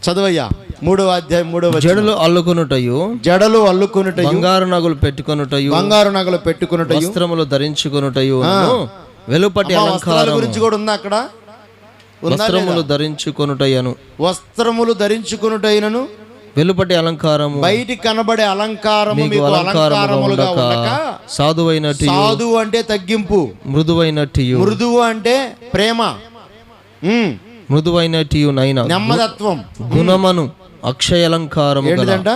చదవయ్యా 3వ అధ్యాయం 3వ జడలు అల్లుకొనుటయు బంగారు నగలు పెట్టుకొనుటయు వస్త్రములు ధరించుకొనుటయు వెలుపటి అలంకారం గురించి కూడా ఉందా అక్కడ? వస్త్రములు ధరించుకొనుటైనను వెలుపటి అలంకారము బయటికి కనబడే అలంకారము మీకు అలంకారములుగా ఉండక సాధువైనట్టు, సాధువు అంటే తగ్గింపు, మృదువు అంటే ప్రేమ, మృదువైనట్టు నైనా నెమ్మదత్వం, గుణమను అక్షయాలంకారము ఏంటంట?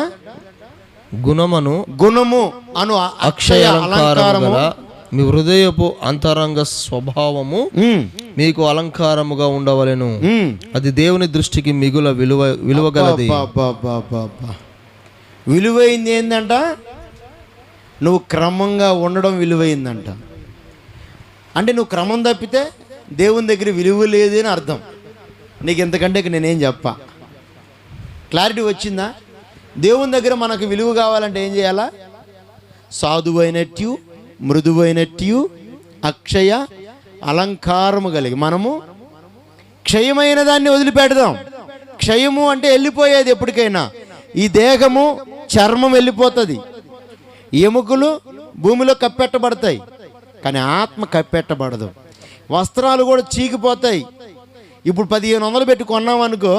గుణము అను అక్షయాలంకారము మీ హృదయపు అంతరంగ స్వభావము మీకు అలంకారముగా ఉండవలెను, అది దేవుని దృష్టికి మిగుల విలువగలది. విలువైంది ఏందంట? నువ్వు క్రమంగా ఉండడం విలువైందంట. అంటే నువ్వు క్రమం తప్పితే దేవుని దగ్గర విలువ లేదు అని అర్థం. నీకు ఎంతకంటే నేనేం చెప్పా? క్లారిటీ వచ్చిందా? దేవుని దగ్గర మనకు విలువ కావాలంటే ఏం చేయాలా? సాధువైనట్టు, మృదువైనట్టు, అక్షయ అలంకారము కలిగి మనము క్షయమైన దాన్ని వదిలిపెడదాం. క్షయము అంటే వెళ్ళిపోయేది ఎప్పటికైనా. ఈ దేహము, చర్మం వెళ్ళిపోతుంది, ఎముకలు భూమిలో కప్పెట్టబడతాయి, కానీ ఆత్మ కప్పెట్టబడదు. వస్త్రాలు కూడా చీకిపోతాయి. ఇప్పుడు 1500 పెట్టి కొన్నాం అనుకో,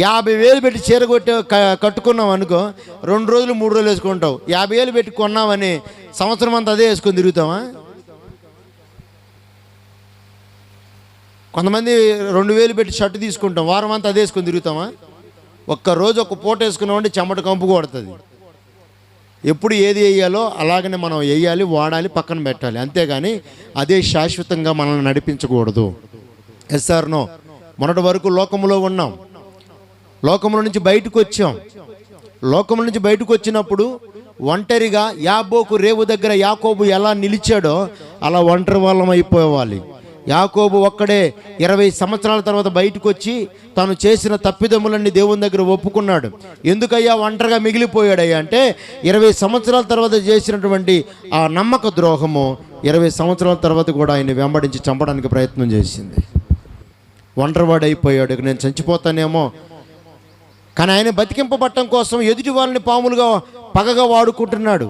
50,000 పెట్టి చీర కట్టుకున్నాం అనుకో, 2 రోజులు 3 రోజులు వేసుకుంటావు. 50,000 పెట్టి కొన్నామని సంవత్సరం అంతా అదే వేసుకొని తిరుగుతావా? కొంతమంది 2,000 పెట్టి షర్ట్ తీసుకుంటాం, వారం అంతా అదే వేసుకొని తిరుగుతామా? ఒక్కరోజు ఒక పూట వేసుకున్నామంటే చెమట కంపు కొడుతుంది. ఎప్పుడు ఏది వేయాలో అలాగనే మనం వేయాలి, వాడాలి, పక్కన పెట్టాలి. అంతేగాని అదే శాశ్వతంగా మనల్ని నడిపించకూడదు. Yes or no? మొన్నటి వరకు లోకంలో ఉన్నాం, లోకంలో నుంచి బయటకు వచ్చాం. లోకంలో నుంచి బయటకు వచ్చినప్పుడు ఒంటరిగా యాబోకు రేవు దగ్గర యాకోబు ఎలా నిలిచాడో అలా ఒంటరి వాళ్ళం అయిపోవాలి. యాకోబు ఒక్కడే 20 సంవత్సరాల తర్వాత బయటకు వచ్చి తాను చేసిన తప్పిదములన్నీ దేవుని దగ్గర ఒప్పుకున్నాడు. ఎందుకయ్యా ఒంటరిగా మిగిలిపోయాడయ్యా అంటే 20 సంవత్సరాల తర్వాత చేసినటువంటి ఆ నమ్మక ద్రోహము 20 సంవత్సరాల తర్వాత కూడా ఆయన వెంబడించి చంపడానికి ప్రయత్నం చేసింది. ఒంటరివాడు అయిపోయాడు. నేను చచ్చిపోతానేమో, కానీ ఆయన బతికింపబట్టం కోసం ఎదుటి వారిని పాములుగా పగగా వాడుకుంటున్నాడు.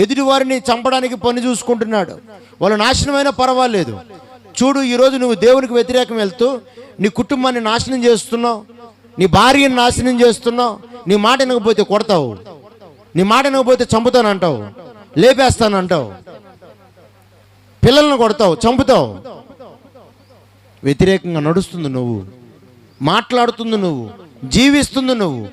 ఎదుటి వారిని చంపడానికి పని చూసుకుంటున్నాడు. వాళ్ళు నాశనమైనా పర్వాలేదు. చూడు, ఈరోజు నువ్వు దేవునికి వ్యతిరేకం వెళ్తూ నీ కుటుంబాన్ని నాశనం చేస్తున్నావు, నీ భార్యను నాశనం చేస్తున్నావు. నీ మాట వినకపోతే కొడతావు, నీ మాట వినకపోతే చంపుతానంటావు, లేపేస్తానంటావు, పిల్లలను కొడతావు, చంపుతావు. వ్యతిరేకంగా నడుస్తుంది నువ్వు, మాట్లాడుతుంది నువ్వు, జీవిస్తుంది నువ్వు.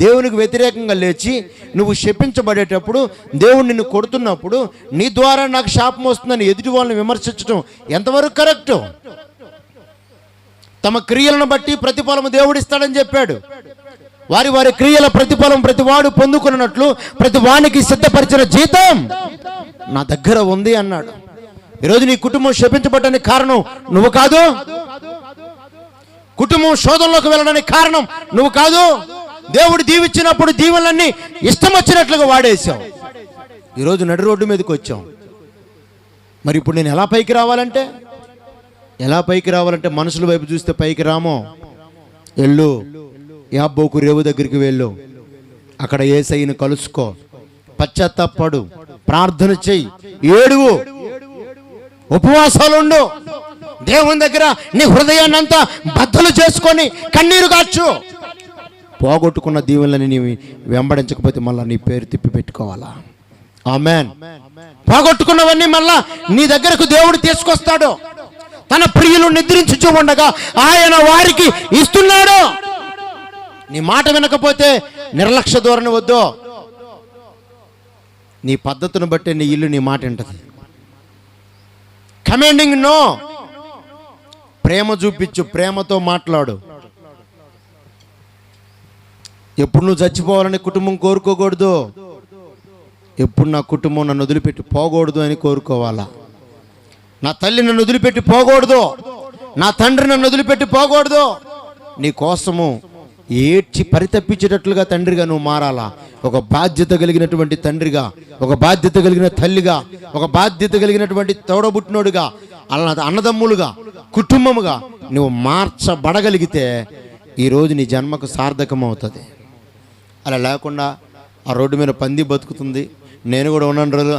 దేవునికి వ్యతిరేకంగా లేచి నువ్వు శపించబడేటప్పుడు, దేవుడు నిన్ను కొడుతున్నప్పుడు నీ ద్వారా నాకు శాపం వస్తుందని ఎదుటి వాళ్ళని విమర్శించడం ఎంతవరకు కరెక్టు? తమ క్రియలను బట్టి ప్రతిఫలము దేవుడిస్తాడని చెప్పాడు. వారి వారి క్రియల ప్రతిఫలం ప్రతి వాడు పొందుకున్నట్లు ప్రతి వానికి సిద్ధపరిచిన జీతం నా దగ్గర ఉంది అన్నాడు. ఈరోజు నీ కుటుంబం శపించబడడానికి కారణం నువ్వు కాదు. కుటుంబం శోధనలోకి వెళ్ళడానికి కారణం నువ్వు కాదు. దేవుడు దీవిచ్చినప్పుడు దీవెనలన్నీ ఇష్టం వచ్చినట్లుగా వాడేసావు. ఈరోజు నడి రోడ్డు మీదకి వచ్చాం. మరి ఇప్పుడు నేను ఎలా పైకి రావాలంటే మనుషుల వైపు చూస్తే పైకి రామో. వెళ్ళు, యాబోకు రేవు దగ్గరికి వెళ్ళు, అక్కడ యేసయ్యను కలుసుకో, పశ్చాత్తాపడు, ప్రార్థన చెయ్యి, ఏడువు, ఉపవాసాలుండు, దేవుని దగ్గర నీ హృదయాన్ని అంతా బద్దలు చేసుకొని కన్నీరు కాచు. పోగొట్టుకున్న దీవెనలని నీవు వెంబడించకపోతే మళ్ళీ నీ పేరు తిప్పి పెట్టుకోవాలా? ఆమేన్. పోగొట్టుకున్నవన్నీ మళ్ళా నీ దగ్గరకు దేవుడు తీసుకొస్తాడు. తన ప్రియులు నిద్రించుచూ ఉండగా ఆయన వారికి ఇస్తున్నాడు. నీ మాట వినకపోతే నిర్లక్ష్య ధోరణి వద్దు. నీ పద్ధతిని బట్టి నీ ఇల్లు నీ మాట వింటది. Commanding no. ప్రేమ చూపించు, ప్రేమతో మాట్లాడు. ఎప్పుడు నువ్వు చచ్చిపోవాలని కుటుంబం కోరుకోకూడదు. ఎప్పుడు నా కుటుంబం నన్ను వదిలిపెట్టి పోకూడదు అని కోరుకోవాలా? నా తల్లి నన్ను వదిలిపెట్టి పోకూడదు, నా తండ్రి నన్ను వదిలిపెట్టి పోకూడదు. నీ కోసము ఏడ్చి పరితప్పించేటట్లుగా తండ్రిగా నువ్వు మారాలా. ఒక బాధ్యత కలిగినటువంటి తండ్రిగా, ఒక బాధ్యత కలిగిన తల్లిగా, ఒక బాధ్యత కలిగినటువంటి తోడబుట్టినోడుగా, అన్నదమ్ములుగా, కుటుంబముగా నువ్వు మార్చబడగలిగితే ఈరోజు నీ జన్మకు సార్థకం అవుతుంది. అలా లేకుండా ఆ రోడ్డు మీద పంది బతుకుతుంది, నేను కూడా ఉన్నాను రోజు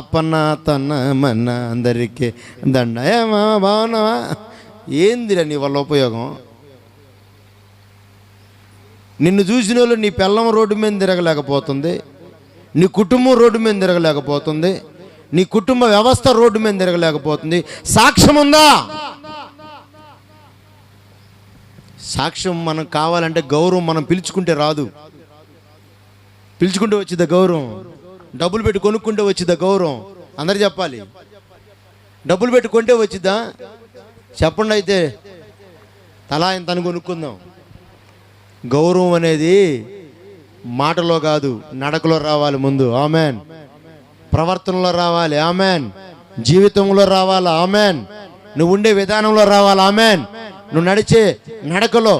అప్పన్న తన్న మన్న అందరికీ దండ ఏమా బాగున్నావా, ఏందిరా నీ వల్ల ఉపయోగం? నిన్ను చూసిన వాళ్ళు నీ పిల్లం రోడ్డు మీద తిరగలేకపోతుంది, నీ కుటుంబం రోడ్డు మీద తిరగలేకపోతుంది, నీ కుటుంబ వ్యవస్థ రోడ్డు మీద తిరగలేకపోతుంది. సాక్ష్యం ఉందా? సాక్ష్యం మనకు కావాలంటే గౌరవం మనం పిలుచుకుంటే రాదు. పిలుచుకుంటే వచ్చిందా గౌరవం? డబ్బులు పెట్టి కొనుక్కుంటే వచ్చిందా గౌరవం? అందరు చెప్పాలి. డబ్బులు పెట్టి కొంటే వచ్చిద్దా? చెప్పండి. అయితే తలా ఇంత అని కొనుక్కుందాం. గౌరవం అనేది మాటలో కాదు, నడకలో రావాలి ముందు. ఆమెన్. ప్రవర్తనలో రావాలి. ఆమెన్. జీవితంలో రావాలి. ఆమెన్. నువ్వు ఉండే విధానంలో రావాలి. ఆమెన్. నువ్వు నడిచే నడకలో,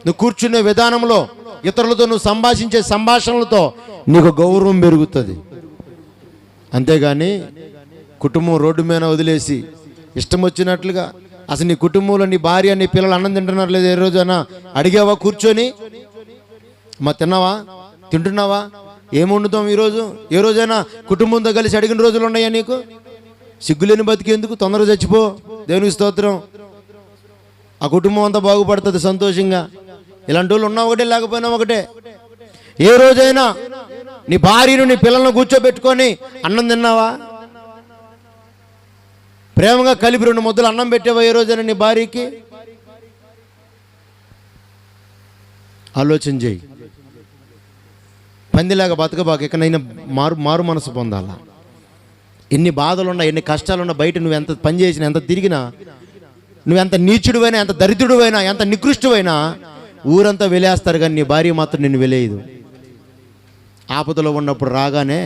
నువ్వు కూర్చునే విధానంలో, ఇతరులతో నువ్వు సంభాషించే సంభాషణలతో నీకు గౌరవం పెరుగుతుంది. అంతేగాని కుటుంబం రోడ్డు మీద వదిలేసి ఇష్టం వచ్చినట్లుగా, అసలు నీ కుటుంబంలో నీ భార్య నీ పిల్లలు అన్నం తింటున్నారు లేదు? ఏ రోజైనా అడిగావా కూర్చొని? మా తిన్నావా, తింటున్నావా, ఏమి వండుతాం ఈరోజు? ఏ రోజైనా కుటుంబంతో కలిసి అడిగిన రోజులు ఉన్నాయా నీకు? సిగ్గులేని బతికేందుకు? తొందరగా చచ్చిపో. దేవునికి స్తోత్రం. ఆ కుటుంబం అంతా బాగుపడుతుంది సంతోషంగా. ఇలాంటి వాళ్ళు ఉన్నా ఒకటే, లేకపోయినా ఒకటే. ఏ రోజైనా నీ భార్యను నీ పిల్లలను కూర్చోబెట్టుకొని అన్నం తిన్నావా? ప్రేమగా కలిపి 2 ముద్దలు అన్నం పెట్టావా ఏ రోజైనా నీ భార్యకి? ఆలోచన చేయి. పందిలాగా బతకబాక. ఎక్కడైనా మారు మనసు పొందాలా. ఎన్ని బాధలున్నా, ఎన్ని కష్టాలున్నా, బయట నువ్వు ఎంత పని చేసినా, ఎంత తిరిగినా, నువ్వెంత నీచుడువైనా, ఎంత దరిద్రుడువైనా, ఎంత నికృష్టువైనా ఊరంతా వెలేస్తారు, కానీ నీ భార్య మాత్రం నిన్ను వెలేయదు. ఆపదలో ఉన్నప్పుడు రాగానే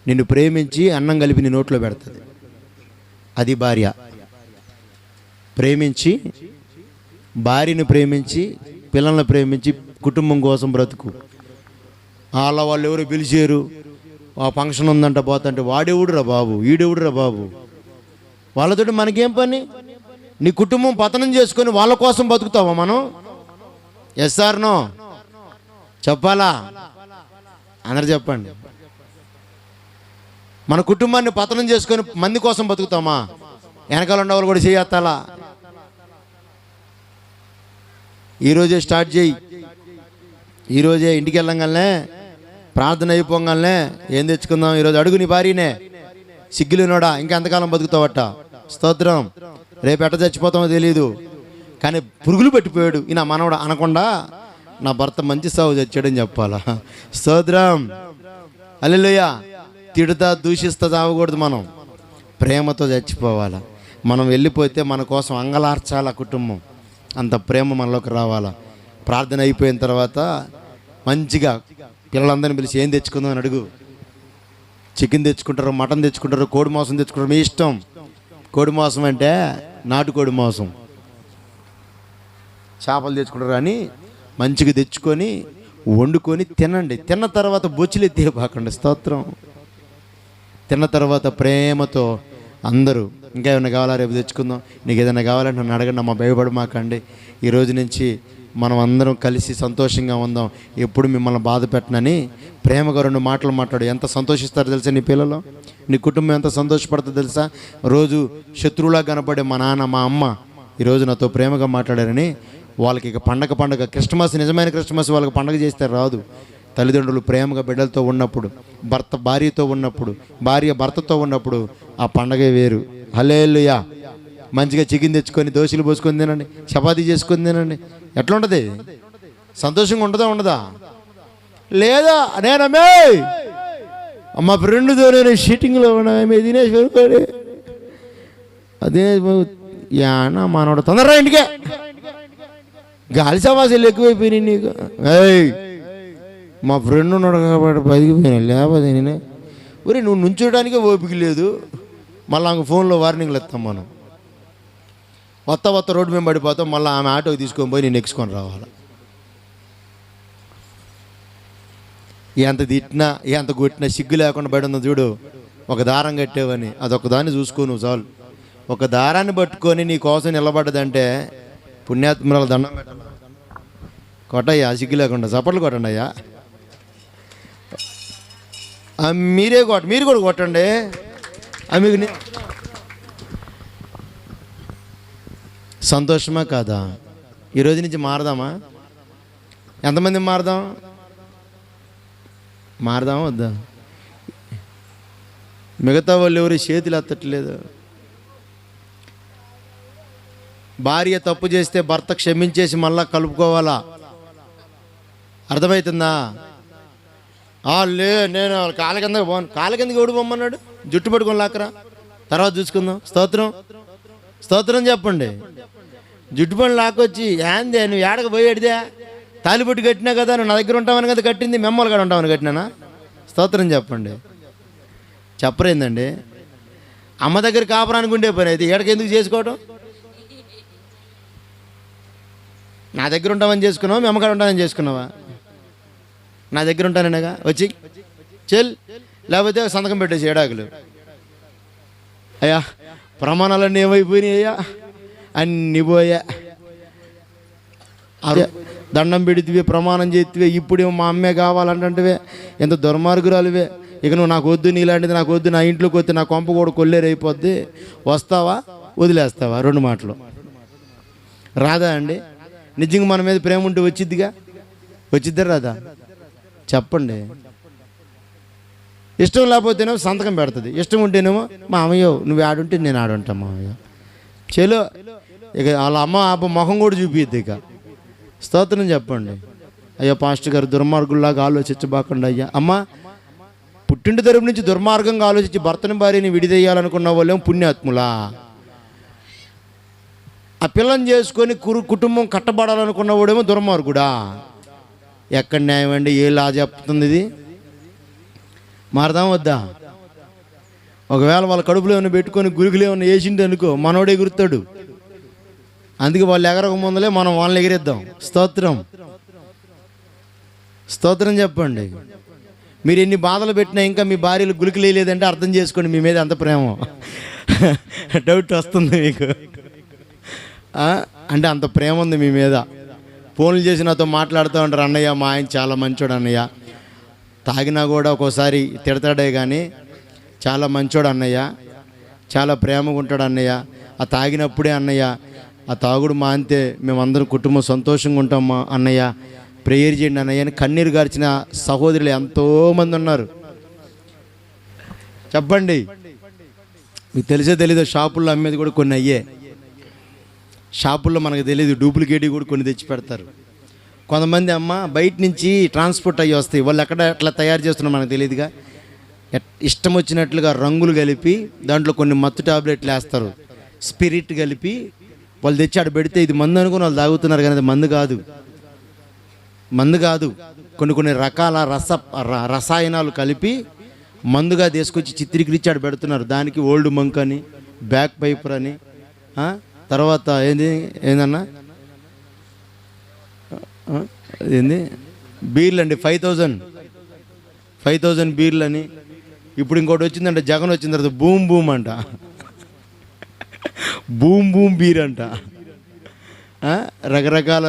నిన్ను ప్రేమించి అన్నం కలిపి నీ నోట్లో పెడుతుంది. అది భార్య. ప్రేమించి, భార్యను ప్రేమించి, పిల్లల్ని ప్రేమించి, కుటుంబం కోసం బ్రతుకు. అలా వాళ్ళు ఎవరు పిలిచారు, ఆ ఫంక్షన్ ఉందంట పోతుంటే, వాడెవడురా బాబు, ఈడెవడురా బాబు, వాళ్ళతోటి మనకేం పని? నీ కుటుంబం పతనం చేసుకొని వాళ్ళ కోసం బతుకుతావా మనం? Yes or no? చెప్పాలా? అందరు చెప్పండి. మన కుటుంబాన్ని పతనం చేసుకొని మంది కోసం బతుకుతామా? వెనకాల ఉన్నవాళ్ళు కూడా చేయత్తాలా? ఈరోజే స్టార్ట్ చేయి. ఈరోజే ఇంటికి వెళ్ళంగానే, ప్రార్థన అయిపోగానే ఏం తెచ్చుకుందాం ఈరోజు అడుగు నీ భార్యనే. సిగ్గులేనోడా, ఇంకెంతకాలం బతుకుతావట? స్తోత్రం. రేపు ఎట్ట చచ్చిపోతామో తెలియదు, కానీ పురుగులు పెట్టిపోయాడు ఈయన మనవడు అనకుండా నా భర్త మంచి సాగు చచ్చాడని చెప్పాలా? స్తోత్రం. హల్లెలూయా. తిడుతా దూషిస్తా చావకూడదు. మనం ప్రేమతో చచ్చిపోవాలా. మనం వెళ్ళిపోతే మన కోసం అంగలార్చాల కుటుంబం. అంత ప్రేమ మనలోకి రావాలా. ప్రార్థన అయిపోయిన తర్వాత మంచిగా పిల్లలందరినీ పిలిచి ఏం తెచ్చుకుందాం అని అడుగు. చికెన్ తెచ్చుకుంటారు, మటన్ తెచ్చుకుంటారు, కోడి మాంసం తెచ్చుకుంటారు, మీ ఇష్టం. కోడి మాంసం అంటే నాటుకోడి మాంసం, చేపలు తెచ్చుకుంటారు. కానీ మంచిగా తెచ్చుకొని వండుకొని తినండి. తిన్న తర్వాత బొచ్చులు ఎత్తిపోకండి. స్తోత్రం. తిన్న తర్వాత ప్రేమతో అందరూ ఇంకా ఏమైనా కావాలా, రేపు తెచ్చుకుందాం, నీకు ఏదైనా కావాలంటే నన్ను అడగండి అమ్మ, భయపడమాకండి. ఈరోజు నుంచి మనం అందరం కలిసి సంతోషంగా ఉందాం, ఎప్పుడు మిమ్మల్ని బాధ పెట్టనని ప్రేమగా 2 మాటలు మాట్లాడు. ఎంత సంతోషిస్తారో తెలుసా నీ పిల్లలు? నీ కుటుంబం ఎంత సంతోషపడుతుందో తెలుసా? రోజు శత్రువులా కనపడే మా నాన్న, మా అమ్మ ఈరోజు నాతో ప్రేమగా మాట్లాడారని వాళ్ళకి ఇక పండగ. క్రిస్మస్, నిజమైన క్రిస్మస్ వాళ్ళకి పండగ చేస్తే రాదు. తల్లిదండ్రులు ప్రేమగా బిడ్డలతో ఉన్నప్పుడు, భర్త భార్యతో ఉన్నప్పుడు, భార్య భర్తతో ఉన్నప్పుడు ఆ పండగే వేరు. హల్లెలూయా. మంచిగా చికెన్ తెచ్చుకొని దోశలు పోసుకొని తినండి, చపాతీ చేసుకొని తినండి. ఎట్లా ఉంటుంది? సంతోషంగా ఉండదా? లేదా నేనమే మా ఫ్రెండ్తో నేను షీటింగ్లో ఉన్నామే తినేసి వెళ్ళిపోయాడు. అదే యానా మనోడు తొందరరా ఇంటికే, గాలి సవాసాలు ఎక్కువైపోయినాయి నీకు. మా ఫ్రెండ్ ఉన్నాడు కాబట్టి బతికిపోయినా, లేకపోతే నేనే ఒరే నువ్వు నుంచోడానికే ఓపిక లేదు. మళ్ళీ ఆమె ఫోన్లో వార్నింగ్లు ఇస్తాం మనం. వత్త రోడ్డు మేము పడిపోతాం, మళ్ళీ ఆమె ఆటోకి తీసుకొని పోయి నేను ఎక్కించుకొని రావాలి. ఎంత తిట్టినా ఎంత కొట్టినా సిగ్గు లేకుండా బయట ఉందో చూడు. ఒక దారం కట్టేవని అదొక దాన్ని చూసుకో నువ్వు చాలు. ఒక దారాన్ని పట్టుకొని నీ కోసం నిలబడ్డదంటే పుణ్యాత్మరాలు దండం పెట్టండి. కొట్టయ్యా, సిగ్గు లేకుండా చప్పట్లు కొట్టండి అయ్యా. మీరు కూడా కొట్టండి. మీకు సంతోషమా కాదా? ఈరోజు నుంచి మారదామా? ఎంతమంది మారదామా వద్దా? మిగతా వాళ్ళు ఎవరు చేతులు ఎత్తట్లేదు. భార్య తప్పు చేస్తే భర్త క్షమించేసి మళ్ళా కలుపుకోవాలా? అర్థమవుతుందా? నేను కాళ్ళ కింద పోను. కాళ్ళ కిందకి ఎవడు పొమ్మన్నాడు? జుట్టు పట్టుకొని లాక్కరా, తర్వాత చూసుకుందాం. స్తోత్రం చెప్పండి. జుట్టు పని లాక్కొచ్చి ఏందే నువ్వు ఏడకు పోయేడిదే? తాలిబొట్టు కట్టినా కదా, నువ్వు నా దగ్గర ఉంటావని కదా కట్టింది, మెమ్మలు కూడా ఉంటావని కట్టినానా? స్తోత్రం చెప్పండి. చెప్పరేందండి? అమ్మ దగ్గర కాపురానికి ఉండే పని అయితే ఏడకి ఎందుకు చేసుకోవటం? నా దగ్గర ఉంటామని చేసుకున్నావా, మీ అమ్మకాడ ఉంటామని చేసుకున్నావా? నా దగ్గర ఉంటాననేగా వచ్చి చెల్, లేకపోతే సంతకం పెట్టేసి ఏడాకులు. అయ్యా ప్రమాణాలన్నీ ఏమైపోయినాయి అయ్యా, అన్నీ పోయా. దండం పెడితే ప్రమాణం చేతివే, ఇప్పుడేమో మా అమ్మే కావాలంటే ఎంత దుర్మార్గురాలువే. ఇక నువ్వు నాకు వద్దు, నీలాంటిది నాకు వద్దు, నా ఇంట్లోకి వస్తే నా కొంప కూడా కొల్లేరైపోద్ది, వస్తావా వదిలేస్తావా? 2 మాటలు రాదా అండి? నిజంగా మన మీద ప్రేమ ఉంటే వచ్చిద్దా రాదా? చెప్పండి. ఇష్టం లేకపోతేనేమో సంతకం పెడుతుంది, ఇష్టం ఉంటేనేమో మా అమ్మయ్యో నువ్వు ఆడుంటే నేను ఆడుంటా మామయ్య చెలో. ఇక వాళ్ళ అమ్మ మొహం కూడా చూపిద్ది. ఇక స్తోత్రం చెప్పండి. అయ్యో పాస్టర్ గారు దుర్మార్గుల్లాగా ఆలోచించబాకండి అయ్యా. అమ్మ పుట్టింటి తరపు నుంచి దుర్మార్గంగా ఆలోచించి భర్తని భార్యని విడిదయ్యాలనుకున్న వాళ్ళేమో పుణ్యాత్ములా? ఆ పిల్లని చేసుకొని కుటుంబం కట్టబడాలనుకున్న వాడేమో దుర్మార్గుడా? ఎక్కడ న్యాయం అండి? ఏ లా చెప్తుంది ఇది? మారదాం వద్దా? ఒకవేళ వాళ్ళ కడుపులో ఏమైనా పెట్టుకొని గురుగులు ఏమైనా వేసిండు అనుకో, మనోడే ఎగురుతాడు. అందుకే వాళ్ళు ఎగరక ముందలే మనం వాళ్ళని ఎగిరేద్దాం. స్తోత్రం చెప్పండి. మీరు ఎన్ని బాధలు పెట్టినా ఇంకా మీ భార్యలు గులికి లేదంటే అర్థం చేసుకోండి మీ మీద అంత ప్రేమ. డౌట్ వస్తుంది మీకు అంటే అంత ప్రేమ ఉంది మీ మీద. ఫోన్లు చేసి నాతో మాట్లాడుతూ ఉంటారు, అన్నయ్య మా ఆయన చాలా మంచోడు అన్నయ్య, తాగినా కూడా ఒక్కోసారి తిడతాడే కానీ చాలా మంచోడు అన్నయ్య, చాలా ప్రేమగా ఉంటాడు అన్నయ్య, ఆ తాగినప్పుడే అన్నయ్య, ఆ తాగుడు మాంతే మేమందరం కుటుంబం సంతోషంగా ఉంటామా అన్నయ్య, ప్రేయర్ చేయండి అన్నయ్య అని కన్నీరు గార్చిన సహోదరులు ఎంతోమంది ఉన్నారు. చెప్పండి. మీకు తెలిసే తెలీదు, షాపుల్లో అమ్మేది కూడా కొన్ని అయ్యే. షాపుల్లో మనకు తెలియదు, డూప్లికేట్ కూడా కొన్ని తెచ్చి పెడతారు. కొంతమంది అమ్మ బయట నుంచి ట్రాన్స్పోర్ట్ అయ్యి వస్తాయి, వాళ్ళు ఎక్కడ ఎట్లా తయారు చేస్తున్నారు మనకు తెలియదుగా. ఇష్టం వచ్చినట్లుగా రంగులు కలిపి దాంట్లో కొన్ని మత్తు టాబ్లెట్లు వేస్తారు, స్పిరిట్ కలిపి వాళ్ళు తెచ్చి ఆడ పెడితే ఇది మందు అనుకుని వాళ్ళు తాగుతున్నారు, కానీ అది మందు కాదు. కొన్ని రకాల రసాయనాలు కలిపి మందుగా తీసుకొచ్చి చిత్రీకరించి ఆడ పెడుతున్నారు. దానికి ఓల్డ్ మంక్ అని, బ్యాక్ పైపర్ అని, తర్వాత ఏందన్నా బీర్లు అండి, 5000 బీర్లు అని. ఇప్పుడు ఇంకోటి వచ్చిందంట, జగన్ వచ్చిన తర్వాత బూమ్ అంట, బూమ్ బీర్ అంట. రకరకాల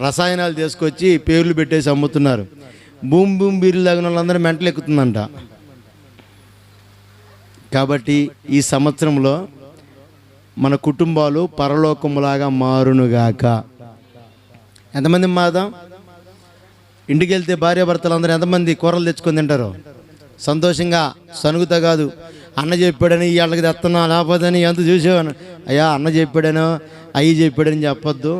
రసాయనాలు తీసుకొచ్చి పేర్లు పెట్టేసి అమ్ముతున్నారు. బూమ్ బీర్లు తాగిన వాళ్ళందరూ మెంటలు ఎక్కుతుందంట. కాబట్టి ఈ సంవత్సరంలో మన కుటుంబాలు పరలోకములాగా మారునుగాక. ఎంతమంది మాదాం? ఇంటికి వెళ్తే భార్యాభర్తలు అందరూ ఎంతమంది కూరలు తెచ్చుకొని తింటారు? సంతోషంగా సనుగుతా కాదు, అన్న చెప్పాడని వాళ్ళకి తెస్తున్నా లేకపోతే ఎంత చూసేవాను. అయ్యా అన్న చెప్పాడనో అయ్యి చెప్పాడని చెప్పొద్దు.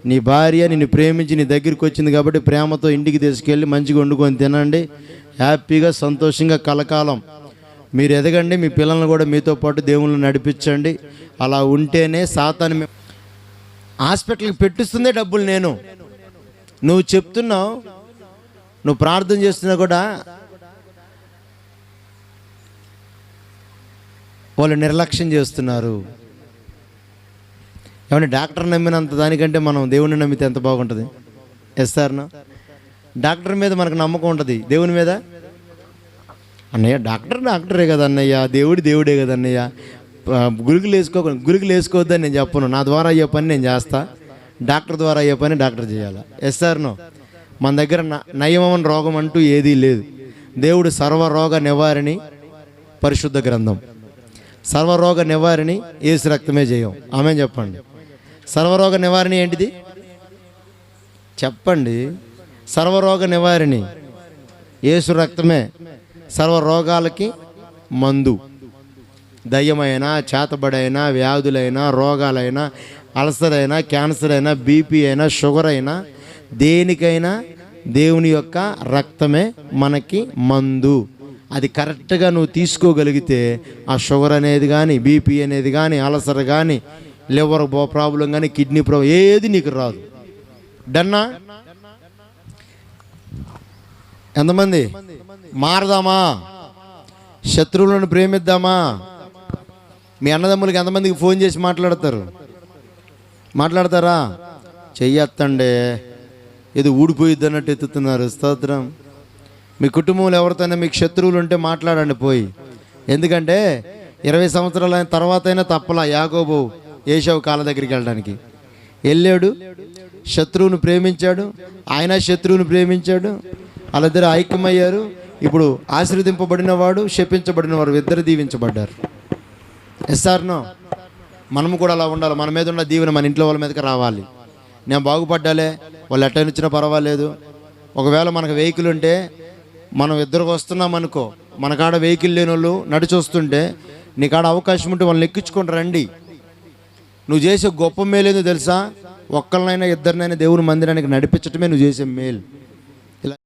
నీ భార్య నిన్ను ప్రేమించి నీ దగ్గరికి వచ్చింది కాబట్టి ప్రేమతో ఇంటికి తీసుకెళ్ళి మంచిగా వండుకొని తినండి, హ్యాపీగా సంతోషంగా కలకాలం మీరు ఎదగండి. మీ పిల్లల్ని కూడా మీతో పాటు దేవుళ్ళని నడిపించండి. అలా ఉంటేనే సాతాను హాస్పిటల్కి పెట్టిస్తుందే డబ్బులు. నువ్వు చెప్తున్నావు, నువ్వు ప్రార్థన చేస్తున్నా కూడా వాళ్ళు నిర్లక్ష్యం చేస్తున్నారు. ఏమంటే డాక్టర్ నమ్మినంత దానికంటే మనం దేవుడిని నమ్మితే ఎంత బాగుంటుంది. ఎస్ఆర్నా? డాక్టర్ మీద మనకు నమ్మకం ఉంటుంది, దేవుని మీద అన్నయ్య డాక్టరే కదా అన్నయ్య, దేవుడే కదా అన్నయ్య, గుళికలు వేసుకోవద్దని నేను చెప్పను, నా ద్వారా అయ్యే పని నేను చేస్తా. డాక్టర్ ద్వారా అయ్యే పని డాక్టర్ చేయాలి. Yes sir no? మన దగ్గర నయమని రోగం అంటూ ఏదీ లేదు. దేవుడు సర్వరోగ నివారణి పరిశుద్ధ గ్రంథం. సర్వరోగ నివారణి యేసు రక్తమే జయం. ఆమె చెప్పండి. సర్వరోగ నివారణి ఏంటిది చెప్పండి? సర్వరోగ నివారణి యేసు రక్తమే సర్వరోగాలకి మందు. దయ్యమైనా, చేతబడైనా, వ్యాధులైనా, రోగాలైనా, అల్సర్ అయినా, క్యాన్సర్ అయినా, బీపీ అయినా, షుగర్ అయినా, దేనికైనా దేవుని యొక్క రక్తమే మనకి మందు. అది కరెక్ట్గా నువ్వు తీసుకోగలిగితే ఆ షుగర్ అనేది కానీ, బీపీ అనేది కానీ, అల్సర్ కానీ, లివర్ ప్రాబ్లం కానీ, కిడ్నీ ప్రాబ్లం ఏది నీకు రాదు. డన్నా? ఎంతమంది మారదామా? శత్రువులను ప్రేమిద్దామా? మీ అన్నదమ్ములకి ఎంతమందికి ఫోన్ చేసి మాట్లాడతారా? చెయ్యత్తండే, ఏదో ఊడిపోయిద్ది అన్నట్టు ఎత్తుతున్నారు. స్తోత్రం. మీ కుటుంబంలో ఎవరితోనే మీకు శత్రువులు ఉంటే మాట్లాడండి పోయి. ఎందుకంటే 20 సంవత్సరాల తర్వాత అయినా తప్పలా యాకోబు ఏశావు కాళ్ళ దగ్గరికి వెళ్ళడానికి వెళ్ళాడు. శత్రువును ప్రేమించాడు, ఆయన శత్రువును ప్రేమించాడు. వాళ్ళిద్దరు ఐక్యమయ్యారు. ఇప్పుడు ఆశీర్వదింపబడిన వాడు, శపించబడిన వాడు ఇద్దరు దీవించబడ్డారు. Yes or no? మనము కూడా అలా ఉండాలి. మన మీద ఉన్న దీవెన మన ఇంట్లో వాళ్ళ మీదకి రావాలి. నేను బాగుపడ్డాలే, వాళ్ళు ఎట్టని వచ్చినా పర్వాలేదు. ఒకవేళ మనకు వెహికల్ ఉంటే, మనం ఇద్దరు వస్తున్నాం అనుకో, మన కాడ వెహికల్ లేని వాళ్ళు నడిచి వస్తుంటే, నీ కాడ అవకాశం ఉంటే వాళ్ళని ఎక్కించుకొని రండి. నువ్వు చేసే గొప్ప మేలేదో తెలుసా? ఒక్కరినైనా ఇద్దరినైనా దేవుని మందిరానికి నడిపించటమే నువ్వు చేసే మేలు.